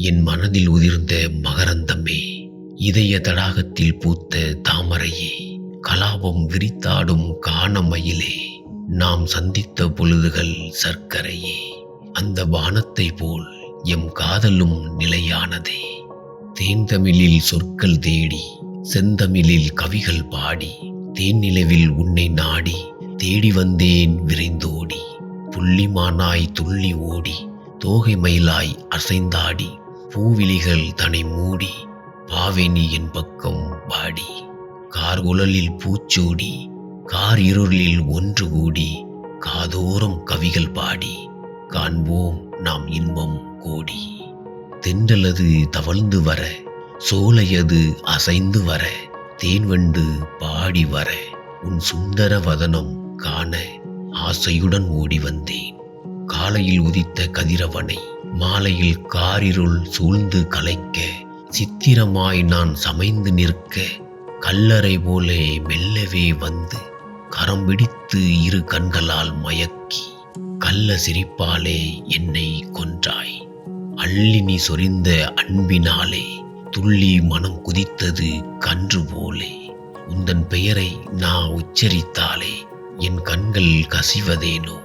என் மனதில் உதிர்ந்த மகரந்தமே, இதய தடாகத்தில் பூத்த தாமரையே, கலாபம் விரித்தாடும் கானமயிலே, நாம் சந்தித்த பொழுதுகள் சர்க்கரையே, அந்த வானத்தை போல் எம் காதலும் நிலையானதே. தேன்தமிழில் சொற்கள் தேடி, செந்தமிழில் கவிகள் பாடி, தேன்நிலவில் உன்னை நாடி தேடி வந்தேன் விரைந்தோடி. புள்ளிமானாய் துள்ளி ஓடி, தோகை மயிலாய் அசைந்தாடி, பூவிழிகள் தனை மூடி, பாவேனி என் பக்கம் வாடி. கார்குழலில் பூச்சூடி, கார் இருளில் ஒன்று கூடி, காதோறும் கவிகள் பாடி, காண்போம் நாம் இன்பம் கோடி. தென்றலது தவழ்ந்து வர, சோலையது அசைந்து வர, தேன்வண்டு பாடி வர, உன் சுந்தர வதனம் காண ஆசையுடன் ஓடி வந்தேன். காலையில் உதித்த கதிரவனை மாலையில் காரிருள் சூழ்ந்து கலைக்க, சித்திரமாய் நான் சமைந்து நிற்க, கல்லறை போலே மெல்லவே வந்து கரம் பிடித்து இரு கண்களால் மயக்கி, கள்ள சிரிப்பாலே என்னை கொன்றாய். அள்ளி நீ சொரிந்த அன்பினாலே துள்ளி மனம் குதித்தது கன்று போலே. உந்தன் பெயரை நான் உச்சரித்தாலே என் கண்கள் கசிவதேனோ.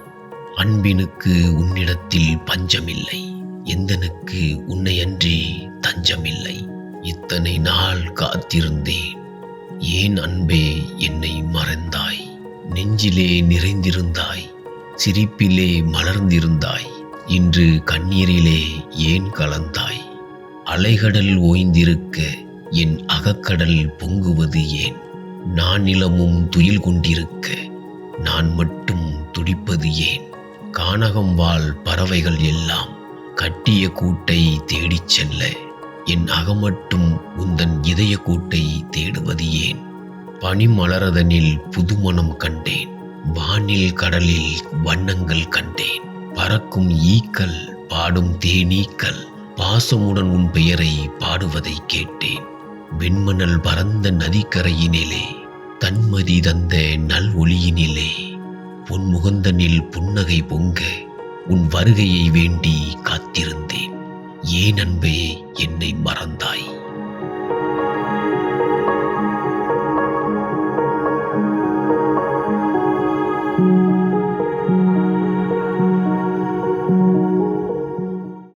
அன்பினுக்கு உன்னிடத்தில் பஞ்சமில்லை, எந்தனுக்கு உன்னையன்றி தஞ்சமில்லை. இத்தனை நாள் காத்திருந்தேன், ஏன் அன்பே என்னை மறந்தாய்? நெஞ்சிலே நிறைந்திருந்தாய், சிரிப்பிலே மலர்ந்திருந்தாய், இன்று கண்ணீரிலே ஏன் கலந்தாய்? அலைகடல் ஓய்ந்திருக்க என் அகக்கடல் பொங்குவது ஏன்? நான் நிலமும் துயில் கொண்டிருக்க நான் மட்டும் துடிப்பது ஏன்? கானகம் வாழ் பறவைகள் எல்லாம் கட்டிய கூட்டை தேடிச் செல்ல, என் அகமட்டும் உந்தன் இதய கூட்டை தேடுவது ஏன்? பனிமலரதனில் புதுமணம் கண்டேன், வானில் கடலில் வண்ணங்கள் கண்டேன். பறக்கும் ஈக்கள் பாடும் தேனீக்கள் பாசமுடன் உன் பெயரை பாடுவதை கேட்டேன். வெண்மணல் பறந்த நதிக்கரையினிலே, தன்மதி தந்த நல் ஒளியினிலே, பொன்முகந்தனில் புன்னகை பொங்க உன் வருகையை வேண்டி காத்திருந்தேன். ஏன் அன்பே என்னை மறந்தாய்?